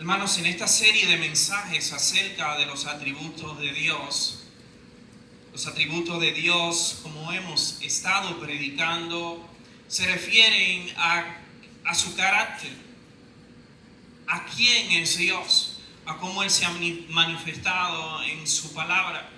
Hermanos, en esta serie de mensajes acerca de los atributos de Dios, como hemos estado predicando, se refieren a su carácter, a quién es Dios, a cómo Él se ha manifestado en su palabra.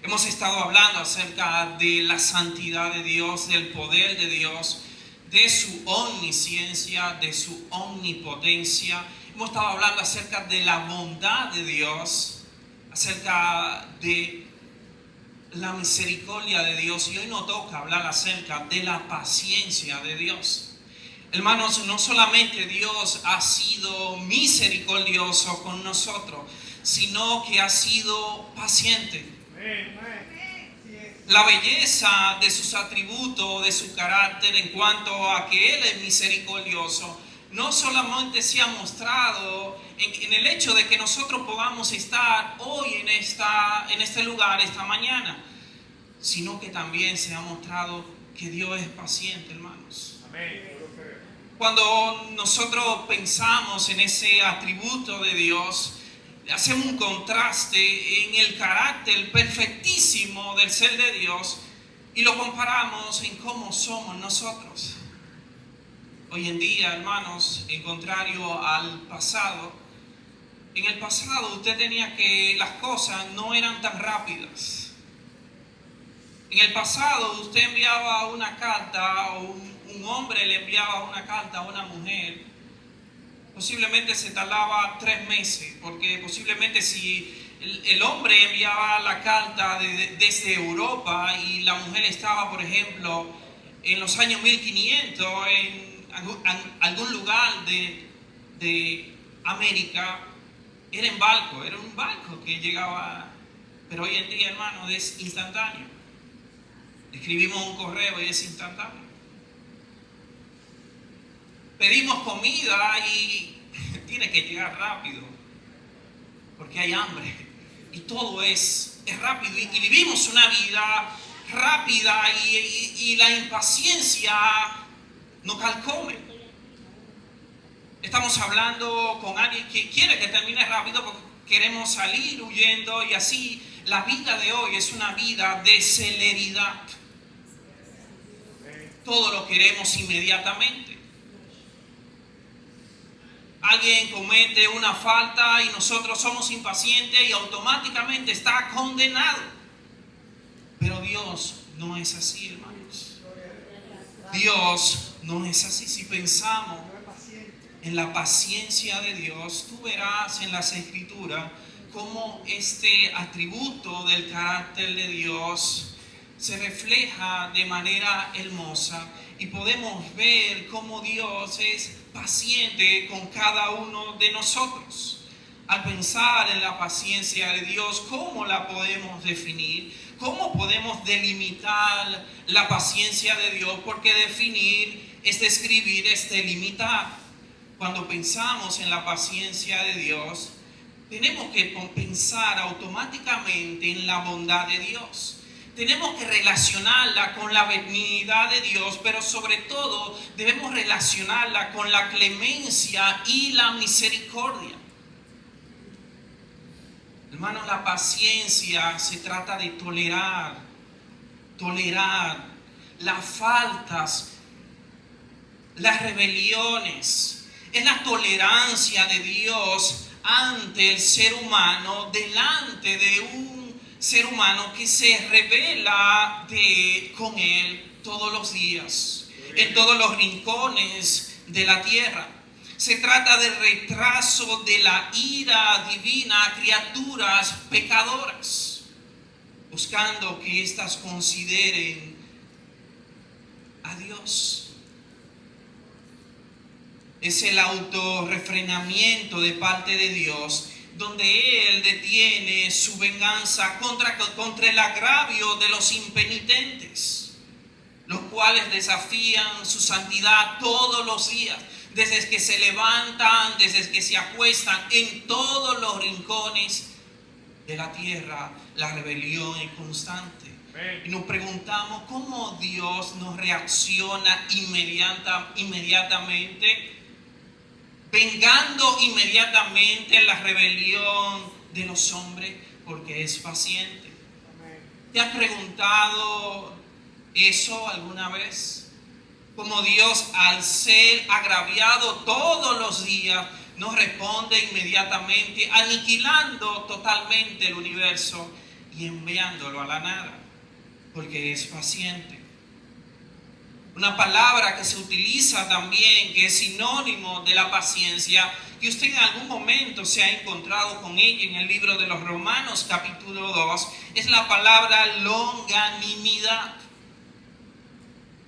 Hemos estado hablando acerca de la santidad de Dios, del poder de Dios, de su omnisciencia, de su omnipotencia. Hemos estado hablando acerca de la bondad de Dios, acerca de la misericordia de Dios. Y hoy nos toca hablar acerca de la paciencia de Dios. Hermanos, no solamente Dios ha sido misericordioso con nosotros, sino que ha sido paciente. La belleza de sus atributos, de su carácter en cuanto a que Él es misericordioso, no solamente se ha mostrado en el hecho de que nosotros podamos estar hoy en este lugar, esta mañana, sino que también se ha mostrado que Dios es paciente, hermanos. Amén. Cuando nosotros pensamos en ese atributo de Dios, hacemos un contraste en el carácter perfectísimo del ser de Dios y lo comparamos en cómo somos nosotros. Hoy en día, hermanos, en contrario al pasado, en el pasado usted tenía que las cosas no eran tan rápidas. En el pasado usted enviaba una carta o un hombre le enviaba una carta a una mujer. Posiblemente se tardaba 3 meses, porque posiblemente si el hombre enviaba la carta desde Europa y la mujer estaba, por ejemplo, en los años 1500 en algún lugar de América, era un barco que llegaba, pero hoy en día, hermano, es instantáneo. Escribimos un correo y es instantáneo. Pedimos comida y tiene que llegar rápido, porque hay hambre. Y todo es rápido. Y vivimos una vida rápida y la impaciencia nos carcome. Estamos hablando con alguien que quiere que termine rápido porque queremos salir huyendo y así. La vida de hoy es una vida de celeridad. Todo lo queremos inmediatamente. Alguien comete una falta y nosotros somos impacientes y automáticamente está condenado. Pero Dios no es así, hermanos. Dios no es así. Si pensamos en la paciencia de Dios, tú verás en las Escrituras cómo este atributo del carácter de Dios se refleja de manera hermosa y podemos ver cómo Dios es paciente con cada uno de nosotros. Al pensar en la paciencia de Dios, ¿cómo la podemos definir? ¿Cómo podemos delimitar la paciencia de Dios? Porque definir es describir, es delimitar. Cuando pensamos en la paciencia de Dios, tenemos que pensar automáticamente en la bondad de Dios. Tenemos que relacionarla con la benignidad de Dios, pero sobre todo debemos relacionarla con la clemencia y la misericordia. Hermanos, la paciencia se trata de tolerar las faltas, las rebeliones. Es la tolerancia de Dios ante el ser humano, delante de un ser humano que se revela con Él todos los días, en todos los rincones de la tierra. Se trata del retraso de la ira divina a criaturas pecadoras, buscando que éstas consideren a Dios. Es el autorrefrenamiento de parte de Dios, donde Él detiene su venganza contra el agravio de los impenitentes, los cuales desafían su santidad todos los días, desde que se levantan, desde que se acuestan, en todos los rincones de la tierra. La rebelión es constante. Y nos preguntamos cómo Dios nos reacciona inmediatamente. vengando inmediatamente la rebelión de los hombres, porque es paciente. ¿Te has preguntado eso alguna vez? Como Dios, al ser agraviado todos los días, nos responde inmediatamente, aniquilando totalmente el universo y enviándolo a la nada, porque es paciente. Una palabra que se utiliza también, que es sinónimo de la paciencia, que usted en algún momento se ha encontrado con ella en el libro de los Romanos capítulo 2, es la palabra longanimidad.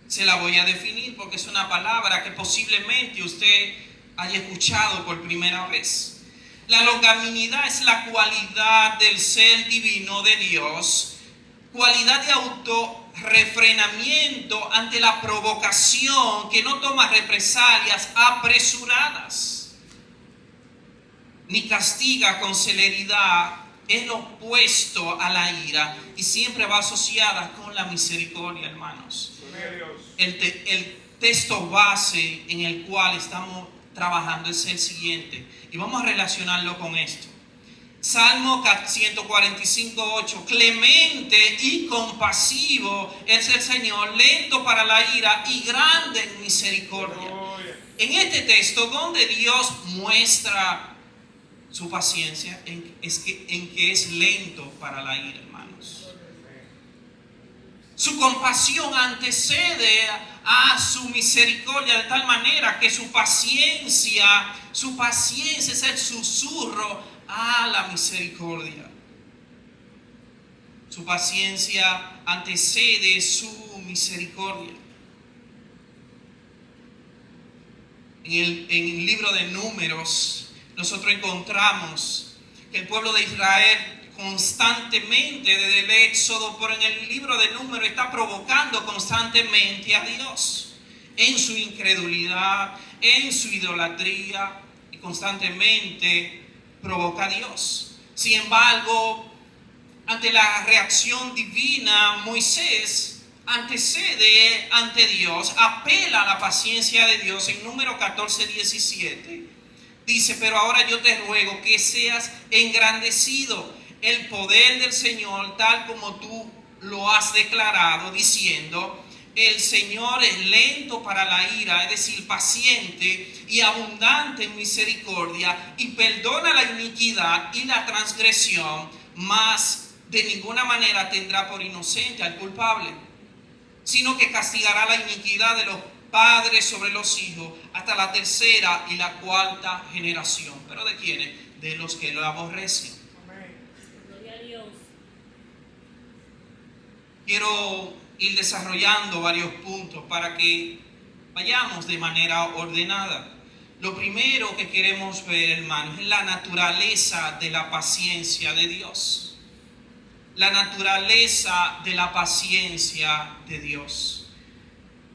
Se la voy a definir porque es una palabra que posiblemente usted haya escuchado por primera vez. La longanimidad es la cualidad del ser divino de Dios, cualidad de autorrefrenamiento ante la provocación, que no toma represalias apresuradas, ni castiga con celeridad. Es lo opuesto a la ira y siempre va asociada con la misericordia, hermanos. El texto base en el cual estamos trabajando es el siguiente, y vamos a relacionarlo con esto. Salmo 145:8, clemente y compasivo es el Señor, lento para la ira y grande en misericordia. En este texto, donde Dios muestra su paciencia, en que es lento para la ira, hermanos. Su compasión antecede a su misericordia, de tal manera que su paciencia es el susurro a la misericordia. Su paciencia antecede su misericordia. En el libro de Números, nosotros encontramos que el pueblo de Israel constantemente, desde el Éxodo, pero en el libro de Números, está provocando constantemente a Dios en su incredulidad, en su idolatría, y constantemente provoca a Dios. Sin embargo, ante la reacción divina, Moisés antecede ante Dios, apela a la paciencia de Dios. En Número 14:17 dice: pero ahora yo te ruego que seas engrandecido el poder del Señor, tal como tú lo has declarado, diciendo: el Señor es lento para la ira, es decir, paciente y abundante en misericordia, y perdona la iniquidad y la transgresión, mas de ninguna manera tendrá por inocente al culpable, sino que castigará la iniquidad de los padres sobre los hijos hasta la tercera y la cuarta generación. ¿Pero de quiénes? De los que lo aborrecen. Gloria a Dios. Quiero ir desarrollando varios puntos para que vayamos de manera ordenada. Lo primero que queremos ver, hermanos, es la naturaleza de la paciencia de Dios. La naturaleza de la paciencia de Dios.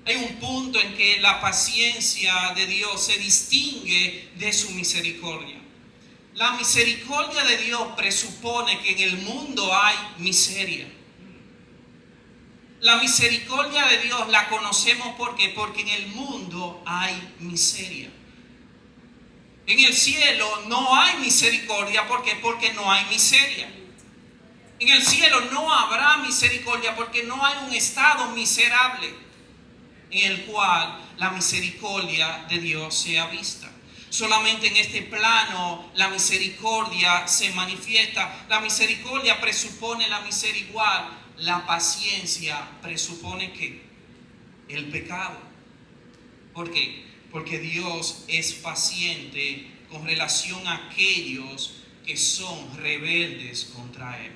Hay un punto en que la paciencia de Dios se distingue de su misericordia. La misericordia de Dios presupone que en el mundo hay miseria. La misericordia de Dios la conocemos porque en el mundo hay miseria. En el cielo no hay misericordia porque no hay miseria. En el cielo no habrá misericordia porque no hay un estado miserable en el cual la misericordia de Dios sea vista. Solamente en este plano la misericordia se manifiesta. La misericordia presupone la miseria igual. La paciencia presupone que el pecado. ¿Por qué? Porque Dios es paciente con relación a aquellos que son rebeldes contra Él.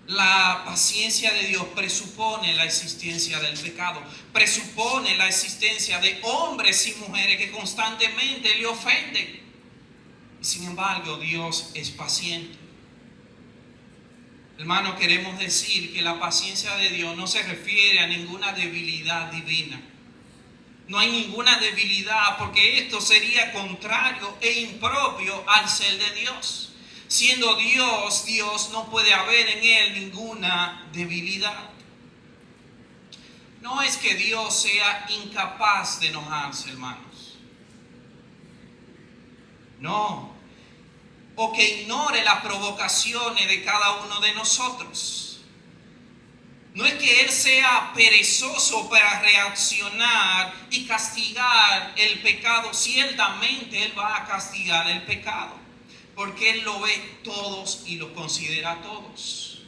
La paciencia de Dios presupone la existencia del pecado, presupone la existencia de hombres y mujeres que constantemente le ofenden. Sin embargo, Dios es paciente. Hermano, queremos decir que la paciencia de Dios no se refiere a ninguna debilidad divina. No hay ninguna debilidad, porque esto sería contrario e impropio al ser de Dios. Siendo Dios, no puede haber en Él ninguna debilidad. No es que Dios sea incapaz de enojarse, hermanos. No. O que ignore las provocaciones de cada uno de nosotros. No es que Él sea perezoso para reaccionar y castigar el pecado. Ciertamente Él va a castigar el pecado, porque Él lo ve todos y lo considera todos.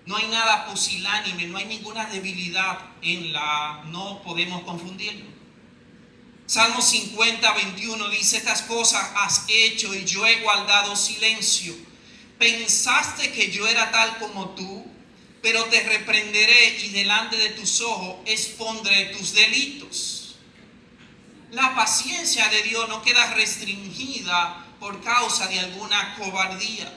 No hay nada pusilánime, no hay ninguna debilidad no podemos confundirlo. Salmo 50, 21 dice: estas cosas has hecho y yo he guardado silencio. Pensaste que yo era tal como tú, pero te reprenderé y delante de tus ojos expondré tus delitos. La paciencia de Dios no queda restringida por causa de alguna cobardía,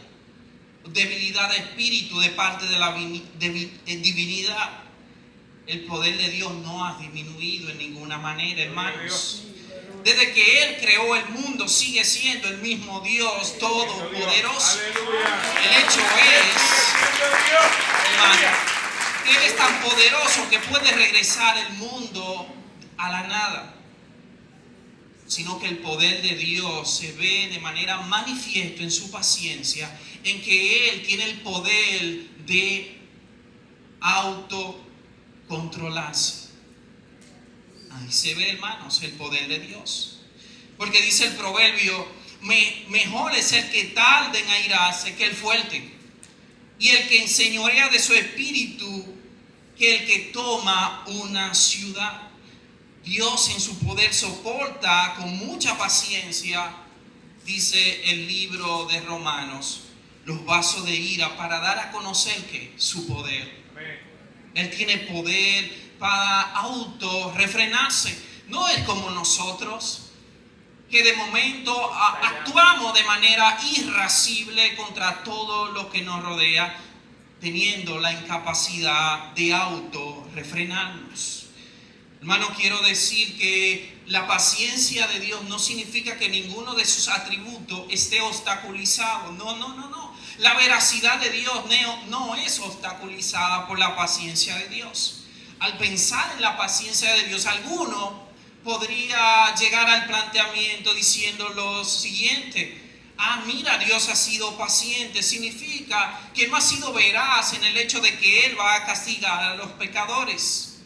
debilidad de espíritu de parte de la divinidad. El poder de Dios no ha disminuido en ninguna manera, hermanos. Desde que Él creó el mundo sigue siendo el mismo Dios todopoderoso. El hecho es, hermano, que Él es tan poderoso que puede regresar el mundo a la nada. Sino que el poder de Dios se ve de manera manifiesta en su paciencia, en que Él tiene el poder de autocontrolarse. Ahí se ve, hermanos, el poder de Dios. Porque dice el proverbio: mejor es el que tarda en airarse que el fuerte, y el que enseñorea de su espíritu que el que toma una ciudad. Dios en su poder soporta con mucha paciencia, dice el libro de Romanos, los vasos de ira para dar a conocer que su poder. Él tiene poder para autorrefrenarse. No es como nosotros, que de momento actuamos de manera irascible contra todo lo que nos rodea, teniendo la incapacidad de autorrefrenarnos. Hermano, quiero decir que la paciencia de Dios no significa que ninguno de sus atributos esté obstaculizado. No. La veracidad de Dios no es obstaculizada por la paciencia de Dios. Al pensar en la paciencia de Dios, alguno podría llegar al planteamiento diciendo lo siguiente: mira, Dios ha sido paciente. Significa que no ha sido veraz en el hecho de que Él va a castigar a los pecadores.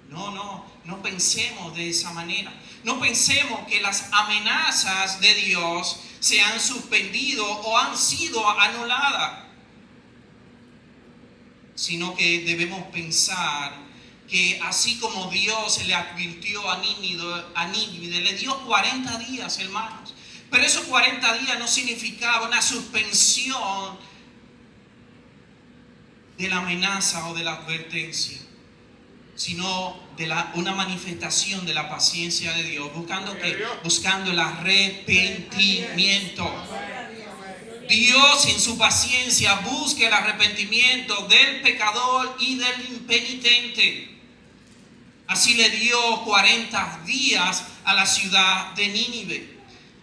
No pensemos de esa manera. No pensemos que las amenazas de Dios se han suspendido o han sido anuladas, sino que debemos pensar que así como Dios le advirtió a Nínive, le dio 40 días, hermanos. Pero esos 40 días no significaba una suspensión de la amenaza o de la advertencia, sino de una manifestación de la paciencia de Dios, buscando el arrepentimiento. Dios en su paciencia busca el arrepentimiento del pecador y del impenitente. Así le dio 40 días a la ciudad de Nínive.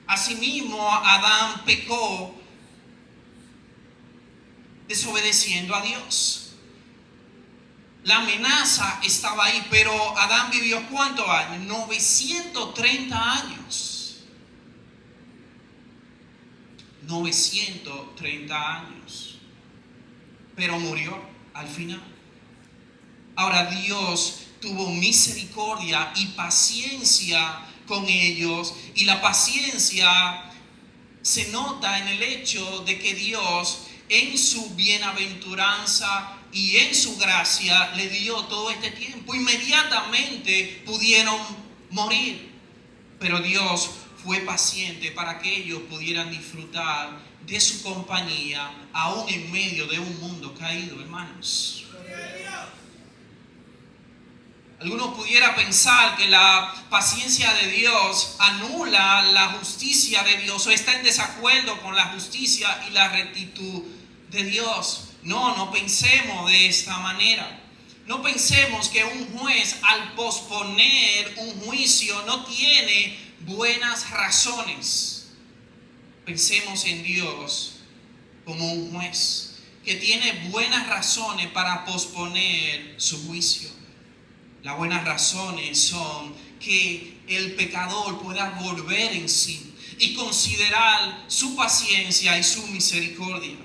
Asimismo, Adán pecó desobedeciendo a Dios. La amenaza estaba ahí, pero Adán vivió ¿cuántos años? 930 años. 930 años. Pero murió al final. Ahora Dios tuvo misericordia y paciencia con ellos. Y la paciencia se nota en el hecho de que Dios, en su bienaventuranza y en su gracia, le dio todo este tiempo. Inmediatamente pudieron morir, pero Dios fue paciente para que ellos pudieran disfrutar de su compañía, aún en medio de un mundo caído, hermanos. Algunos pudieran pensar que la paciencia de Dios anula la justicia de Dios o está en desacuerdo con la justicia y la rectitud de Dios. No pensemos de esta manera. No pensemos que un juez, al posponer un juicio, no tiene buenas razones. Pensemos en Dios como un juez que tiene buenas razones para posponer su juicio. Las buenas razones son que el pecador pueda volver en sí, y considerar su paciencia y su misericordia.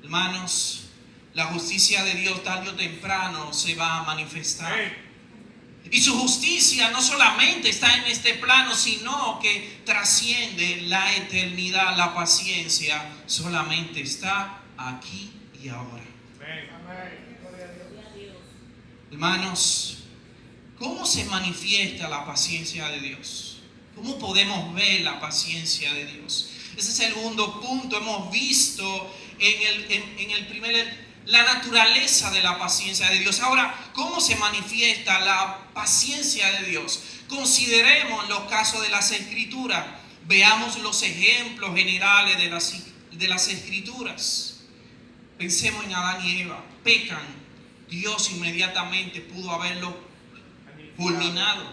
Hermanos, la justicia de Dios tarde o temprano se va a manifestar. Y su justicia no solamente está en este plano, sino que trasciende la eternidad. La paciencia solamente está aquí y ahora. Hermanos, ¿cómo se manifiesta la paciencia de Dios? ¿Cómo podemos ver la paciencia de Dios? Ese es el segundo punto. Hemos visto en el primer la naturaleza de la paciencia de Dios. Ahora, ¿cómo se manifiesta la paciencia de Dios? Consideremos los casos de las Escrituras. Veamos los ejemplos generales de las Escrituras. Pensemos en Adán y Eva. Pecan. Dios inmediatamente pudo haberlo fulminado,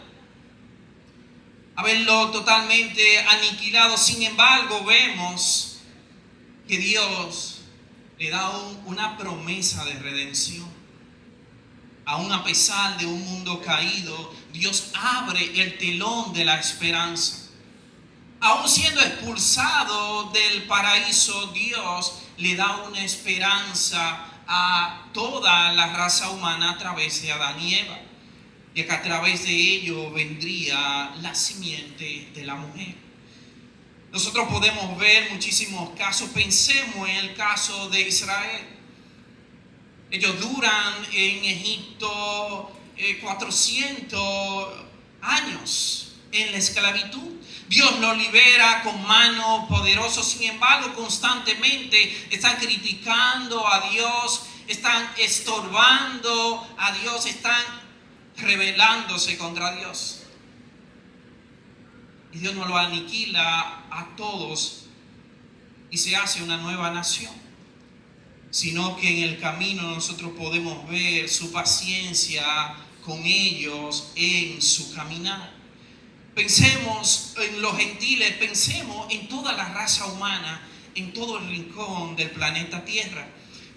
haberlo totalmente aniquilado. Sin embargo, vemos que Dios le da una promesa de redención. Aún a pesar de un mundo caído, Dios abre el telón de la esperanza. Aún siendo expulsado del paraíso, Dios le da una esperanza a toda la raza humana a través de Adán y Eva, y que a través de ello vendría la simiente de la mujer. Nosotros podemos ver muchísimos casos. Pensemos en el caso de Israel. Ellos duran en Egipto 400 años en la esclavitud. Dios los libera con mano poderosa. Sin embargo, constantemente están criticando a Dios, están estorbando a Dios, están rebelándose contra Dios. Y Dios no lo aniquila a todos y se hace una nueva nación, sino que en el camino nosotros podemos ver su paciencia con ellos en su caminar. Pensemos en los gentiles, pensemos en toda la raza humana, en todo el rincón del planeta Tierra.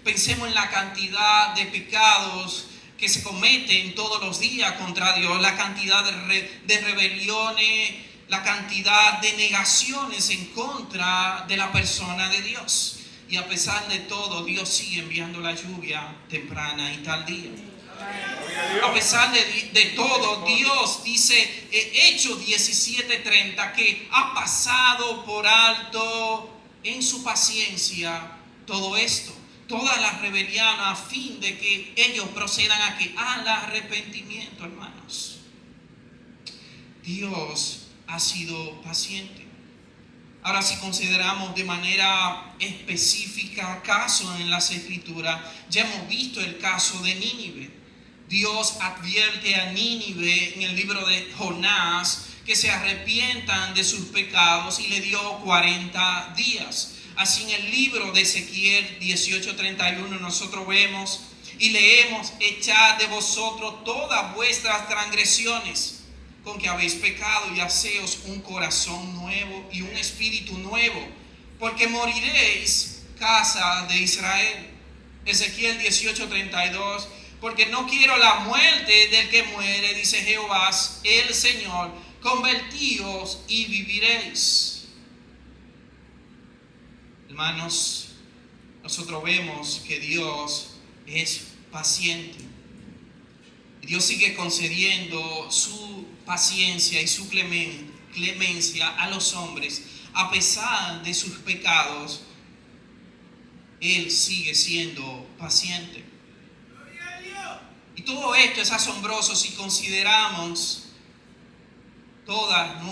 Pensemos en la cantidad de pecados que se cometen todos los días contra Dios, la cantidad de rebeliones, la cantidad de negaciones en contra de la persona de Dios. Y a pesar de todo, Dios sigue enviando la lluvia temprana y tardía. A pesar de todo, Dios dice, Hechos 17:30, que ha pasado por alto en su paciencia todo esto, toda la rebelión, a fin de que ellos procedan al arrepentimiento, hermanos. Dios ha sido paciente. Ahora, si consideramos de manera específica casos en las Escrituras, ya hemos visto el caso de Nínive. Dios advierte a Nínive en el libro de Jonás que se arrepientan de sus pecados y le dio 40 días. Así en el libro de Ezequiel 18:31 nosotros vemos y leemos: echad de vosotros todas vuestras transgresiones, con que habéis pecado, y haceos un corazón nuevo y un espíritu nuevo, porque moriréis, casa de Israel. Ezequiel 18:32: porque no quiero la muerte del que muere, dice Jehová el Señor, convertíos y viviréis. Hermanos, nosotros vemos que Dios es paciente. Dios sigue concediendo su paciencia y su clemencia a los hombres. A pesar de sus pecados, Él sigue siendo paciente. Y todo esto es asombroso si consideramos todas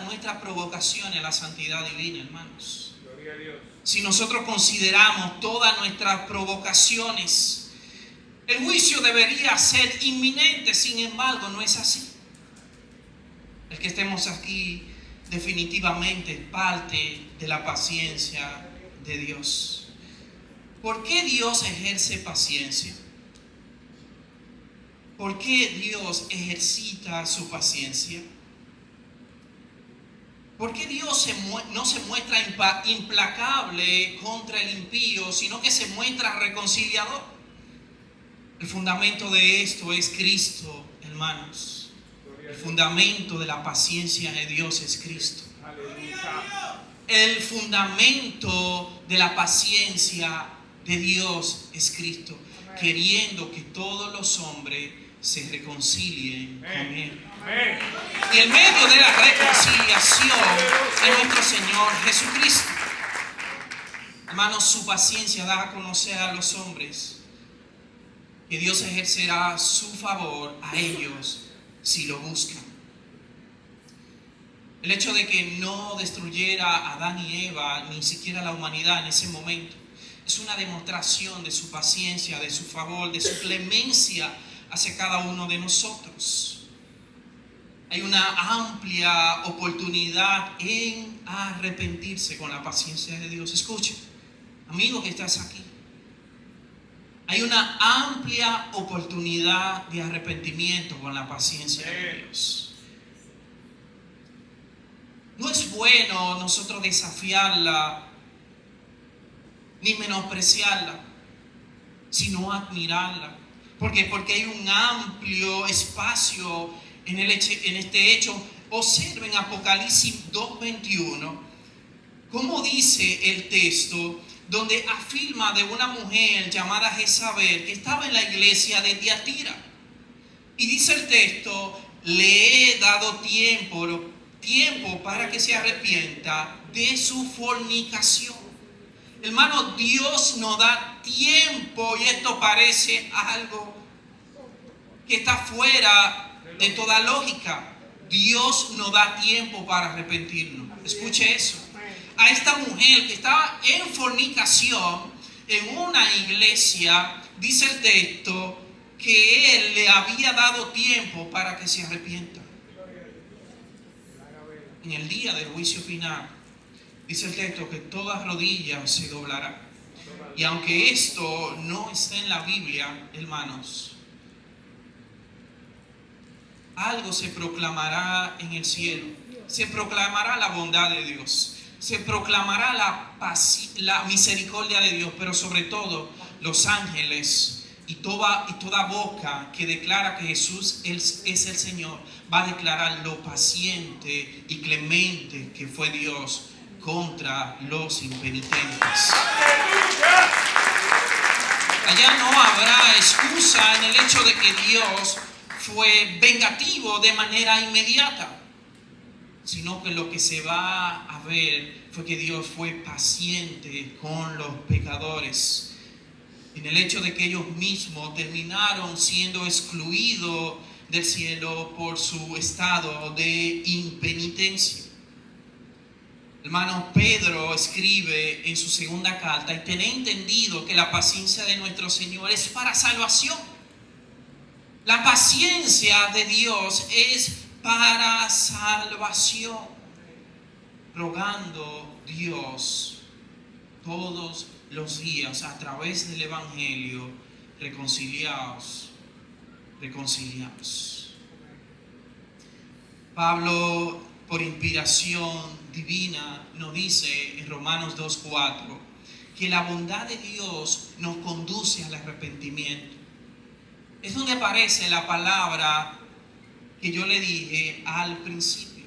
nuestras provocaciones a la santidad divina, hermanos. Gloria a Dios. Si nosotros consideramos todas nuestras provocaciones, el juicio debería ser inminente. Sin embargo, no es así. El que estemos aquí definitivamente es parte de la paciencia de Dios. ¿Por qué Dios ejerce paciencia? ¿Por qué Dios ejercita su paciencia? ¿Por qué Dios no se muestra implacable contra el impío, sino que se muestra reconciliador? El fundamento de esto es Cristo, hermanos. El fundamento de la paciencia de Dios es Cristo. Aleluya. El fundamento de la paciencia de Dios es Cristo, queriendo que todos los hombres se reconcilien con Él. Amén. Y en medio de la reconciliación a nuestro Señor Jesucristo. Hermanos, su paciencia da a conocer a los hombres que Dios ejercerá su favor a ellos si lo buscan. El hecho de que no destruyera a Adán y Eva, ni siquiera la humanidad en ese momento, es una demostración de su paciencia, de su favor, de su clemencia hacia cada uno de nosotros. Hay una amplia oportunidad en arrepentirse con la paciencia de Dios. Escuche, amigo que estás aquí. Hay una amplia oportunidad de arrepentimiento con la paciencia de Dios. No es bueno nosotros desafiarla ni menospreciarla, sino admirarla. ¿Por qué? Porque hay un amplio espacio en este hecho. Observen Apocalipsis 2:21, cómo dice el texto, donde afirma de una mujer llamada Jezabel que estaba en la iglesia de Tiatira. Y dice el texto: le he dado tiempo para que se arrepienta de su fornicación. Hermano, Dios nos da tiempo, y esto parece algo que está fuera de toda lógica. Dios nos da tiempo para arrepentirnos. Escuche eso. A esta mujer que estaba en fornicación en una iglesia, dice el texto que Él le había dado tiempo para que se arrepienta. En el día del juicio final, dice el texto que toda rodilla se doblará. Y aunque esto no está en la Biblia, hermanos, algo se proclamará en el cielo. Se proclamará la bondad de Dios. Se proclamará la misericordia de Dios. Pero sobre todo, los ángeles y toda boca que declara que Jesús es el Señor va a declarar lo paciente y clemente que fue Dios contra los impenitentes. Allá no habrá excusa en el hecho de que Dios fue vengativo de manera inmediata, sino que lo que se va a ver fue que Dios fue paciente con los pecadores, en el hecho de que ellos mismos terminaron siendo excluidos del cielo por su estado de impenitencia. Hermano, Pedro escribe en su segunda carta: y tened entendido que la paciencia de nuestro Señor es para salvación. La paciencia de Dios es para salvación, rogando Dios todos los días a través del Evangelio: reconciliaos. Pablo, por inspiración divina, nos dice en Romanos 2:4 que la bondad de Dios nos conduce al arrepentimiento. Es donde aparece la palabra que yo le dije al principio.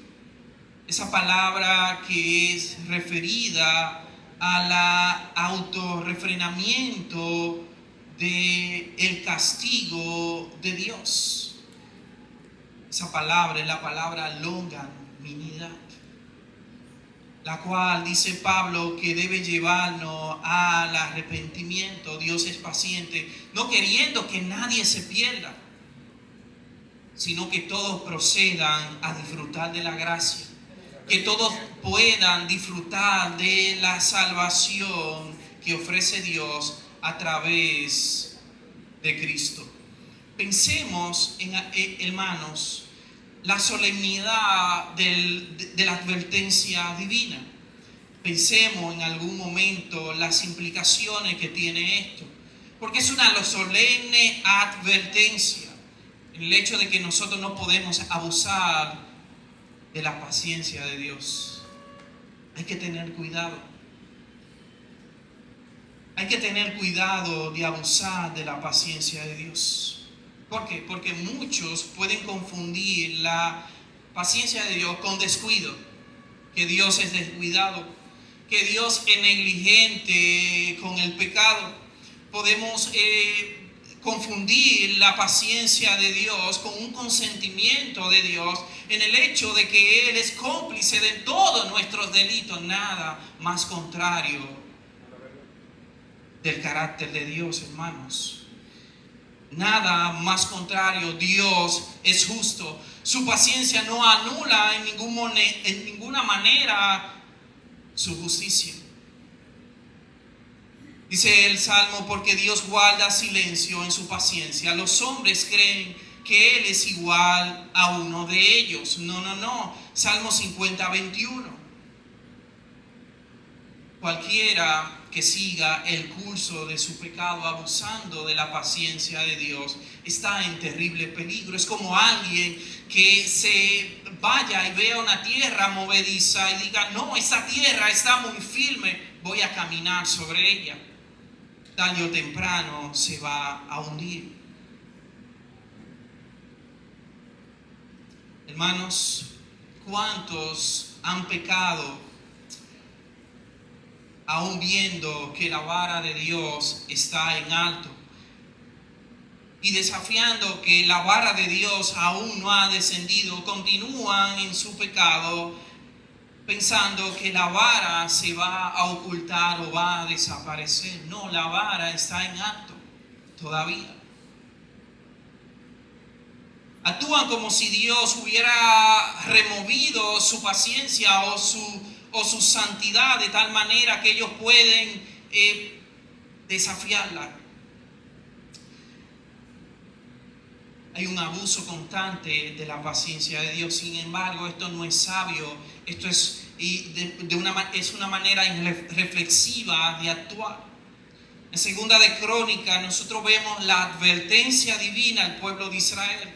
Esa palabra que es referida a la autorrefrenamiento del castigo de Dios. Esa palabra es la palabra longanimidad, la cual dice Pablo que debe llevarnos al arrepentimiento. Dios es paciente, no queriendo que nadie se pierda, sino que todos procedan a disfrutar de la gracia, que todos puedan disfrutar de la salvación que ofrece Dios a través de Cristo. Pensemos, hermanos, la solemnidad de la advertencia divina. Pensemos en algún momento las implicaciones que tiene esto, porque es una solemne advertencia, el hecho de que nosotros no podemos abusar de la paciencia de Dios. Hay que tener cuidado. Hay que tener cuidado de abusar de la paciencia de Dios. ¿Por qué? Porque muchos pueden confundir la paciencia de Dios con descuido, que Dios es descuidado, que Dios es negligente con el pecado. Podemos confundir la paciencia de Dios con un consentimiento de Dios en el hecho de que Él es cómplice de todos nuestros delitos. Nada más contrario del carácter de Dios, hermanos. Nada más contrario. Dios es justo. Su paciencia no anula en ninguna manera su justicia. Dice el Salmo, porque Dios guarda silencio en su paciencia. Los hombres creen que Él es igual a uno de ellos. No. Salmo 50, 21. Cualquiera que siga el curso de su pecado abusando de la paciencia de Dios está en terrible peligro. Es como alguien que se vaya y vea una tierra movediza y diga, no, esa tierra está muy firme, voy a caminar sobre ella. Tarde o temprano se va a hundir. Hermanos, ¿cuántos han pecado aún viendo que la vara de Dios está en alto? Y desafiando que la vara de Dios aún no ha descendido, continúan en su pecado, pensando que la vara se va a ocultar o va a desaparecer. No, la vara está en alto todavía. Actúan como si Dios hubiera removido su paciencia o su santidad de tal manera que ellos pueden desafiarla. Hay un abuso constante de la paciencia de Dios. Sin embargo, esto no es sabio. Esto es una manera reflexiva de actuar. En Segunda de Crónicas nosotros vemos la advertencia divina al pueblo de Israel.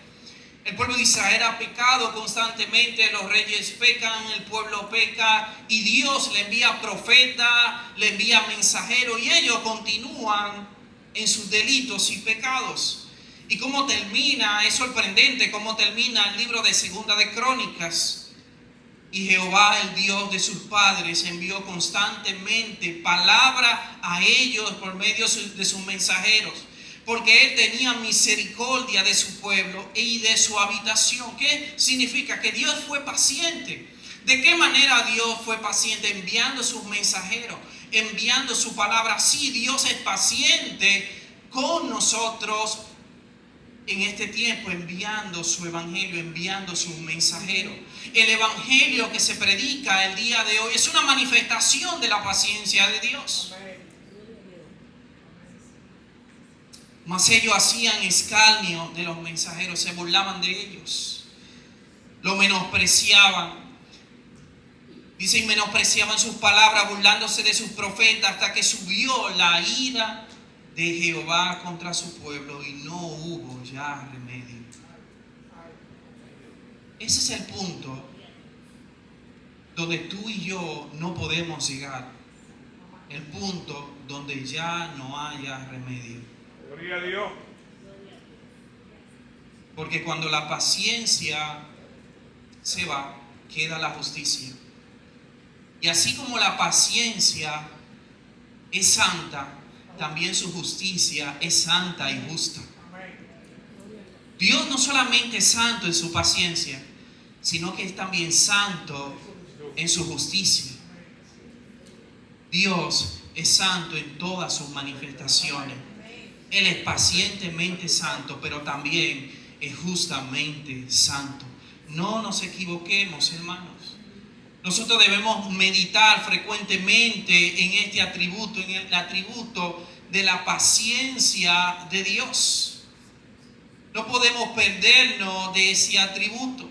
El pueblo de Israel ha pecado constantemente, los reyes pecan, el pueblo peca y Dios le envía profeta, le envía mensajero y ellos continúan en sus delitos y pecados. ¿Y cómo termina? Es sorprendente cómo termina el libro de Segunda de Crónicas. Y Jehová, el Dios de sus padres, envió constantemente palabra a ellos por medio de sus mensajeros, porque Él tenía misericordia de su pueblo y de su habitación. ¿Qué significa? Que Dios fue paciente. ¿De qué manera Dios fue paciente? Enviando sus mensajeros, enviando su palabra. Sí, Dios es paciente con nosotros en este tiempo, enviando su evangelio, enviando sus mensajeros. El evangelio que se predica el día de hoy es una manifestación de la paciencia de Dios. Mas ellos hacían escarnio de los mensajeros, se burlaban de ellos, lo menospreciaban. Dice, y menospreciaban sus palabras, burlándose de sus profetas, hasta que subió la ira de Jehová contra su pueblo y no hubo ya remedio. Ese es el punto donde tú y yo no podemos llegar. El punto donde ya no haya remedio. Gloria a Dios. Porque cuando la paciencia se va, queda la justicia. Y así como la paciencia es santa, también su justicia es santa y justa. Dios no solamente es santo en su paciencia, sino que es también santo en su justicia. Dios es santo en todas sus manifestaciones. Él es pacientemente santo, pero también es justamente santo. No nos equivoquemos, hermanos. Nosotros debemos meditar frecuentemente en este atributo, en el atributo de la paciencia de Dios. No podemos perdernos de ese atributo.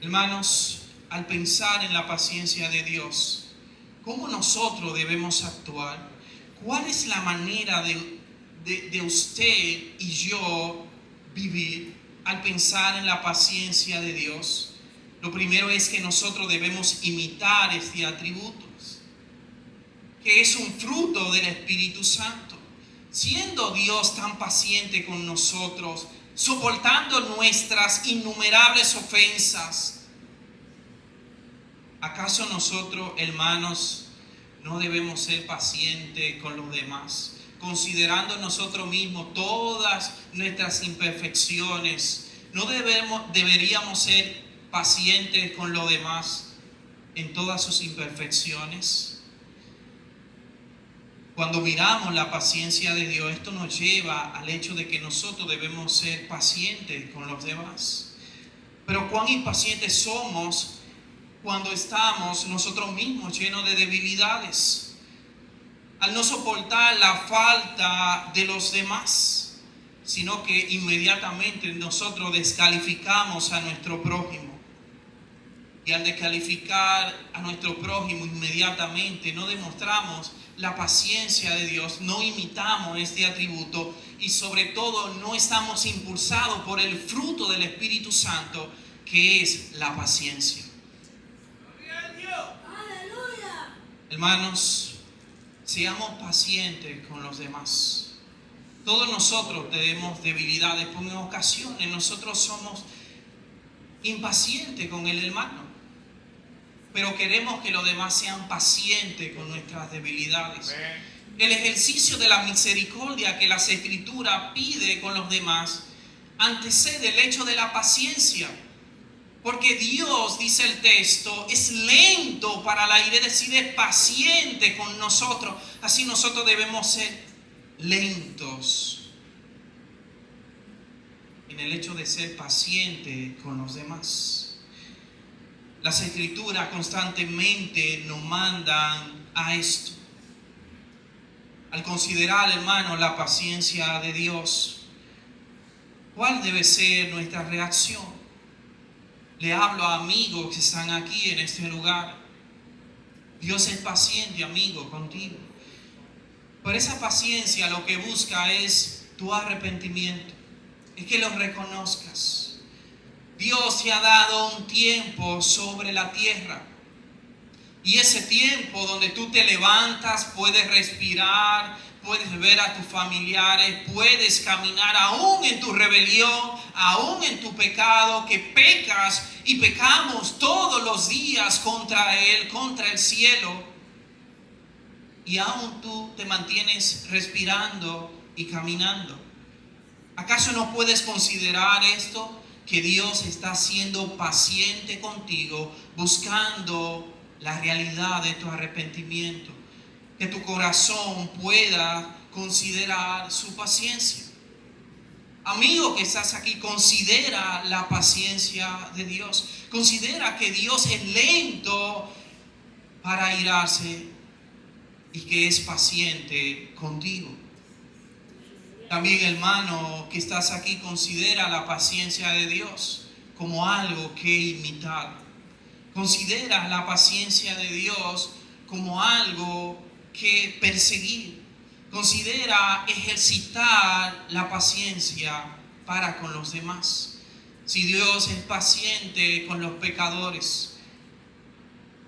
Hermanos, al pensar en la paciencia de Dios, ¿cómo nosotros debemos actuar? ¿Cuál es la manera de usted y yo vivir al pensar en la paciencia de Dios? Lo primero es que nosotros debemos imitar este atributo, que es un fruto del Espíritu Santo. siendo Dios tan paciente con nosotros, soportando nuestras innumerables ofensas, ¿acaso nosotros, hermanos, no debemos ser pacientes con los demás? Considerando nosotros mismos todas nuestras imperfecciones, ¿no deberíamos ser pacientes con los demás en todas sus imperfecciones? Cuando miramos la paciencia de Dios, esto nos lleva al hecho de que nosotros debemos ser pacientes con los demás. Pero cuán impacientes somos cuando estamos nosotros mismos llenos de debilidades, al no soportar la falta de los demás, sino que inmediatamente nosotros descalificamos a nuestro prójimo. Y al descalificar a nuestro prójimo inmediatamente no demostramos la paciencia de Dios, no imitamos este atributo y sobre todo no estamos impulsados por el fruto del Espíritu Santo, que es la paciencia. Hermanos, seamos pacientes con los demás. Todos nosotros tenemos debilidades, porque en ocasiones nosotros somos impacientes con el hermano, pero queremos que los demás sean pacientes con nuestras debilidades. El ejercicio de la misericordia que las Escrituras pide con los demás antecede el hecho de la paciencia. Porque Dios, dice el texto, es lento para la ira, es decir, es paciente con nosotros. Así nosotros debemos ser lentos en el hecho de ser paciente con los demás. Las Escrituras constantemente nos mandan a esto. Al considerar, hermano, la paciencia de Dios, ¿cuál debe ser nuestra reacción? Le hablo a amigos que están aquí en este lugar. Dios es paciente, amigo, contigo. Por esa paciencia lo que busca es tu arrepentimiento. Es que lo reconozcas. Dios te ha dado un tiempo sobre la tierra. Y ese tiempo donde tú te levantas, puedes respirar, puedes ver a tus familiares, puedes caminar aún en tu rebelión, aún en tu pecado, que pecas y pecamos todos los días contra Él, contra el cielo. Y aún tú te mantienes respirando y caminando. ¿Acaso no puedes considerar esto? Que Dios está siendo paciente contigo, buscando la realidad de tu arrepentimiento. Que tu corazón pueda considerar su paciencia. Amigo que estás aquí, considera la paciencia de Dios. Considera que Dios es lento para airarse y que es paciente contigo. También, hermano que estás aquí, considera la paciencia de Dios como algo que imitar. Considera la paciencia de Dios como algo que perseguir. Considera ejercitar la paciencia para con los demás. Si Dios es paciente con los pecadores,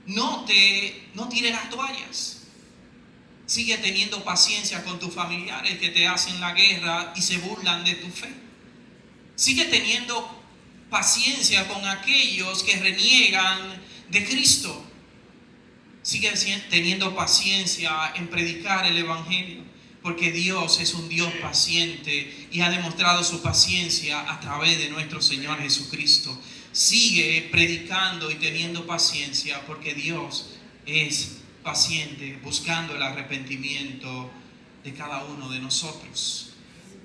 no tires las toallas. Sigue teniendo paciencia con tus familiares que te hacen la guerra y se burlan de tu fe. Sigue teniendo paciencia con aquellos que reniegan de Cristo. Sigue teniendo paciencia en predicar el Evangelio, porque Dios es un Dios paciente y ha demostrado su paciencia a través de nuestro Señor Jesucristo. Sigue predicando y teniendo paciencia, porque Dios es paciente, buscando el arrepentimiento de cada uno de nosotros.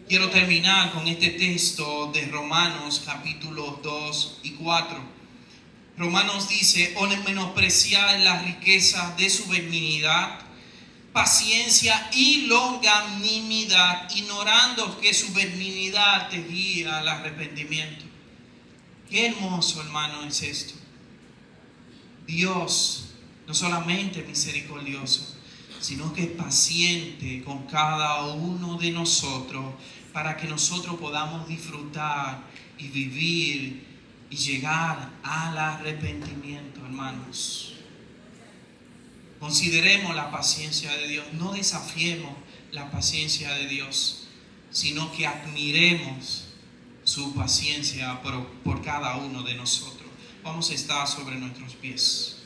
Quiero terminar con este texto de Romanos capítulos 2 y 4. Romanos dice: o menospreciar las riquezas de su benignidad, paciencia y longanimidad, ignorando que su benignidad te guía al arrepentimiento. Qué hermoso, hermano, es esto. Dios no solamente es misericordioso, sino que es paciente con cada uno de nosotros, para que nosotros podamos disfrutar y vivir y llegar al arrepentimiento, hermanos. Consideremos la paciencia de Dios. No desafiemos la paciencia de Dios, sino que admiremos su paciencia por cada uno de nosotros. Vamos a estar sobre nuestros pies.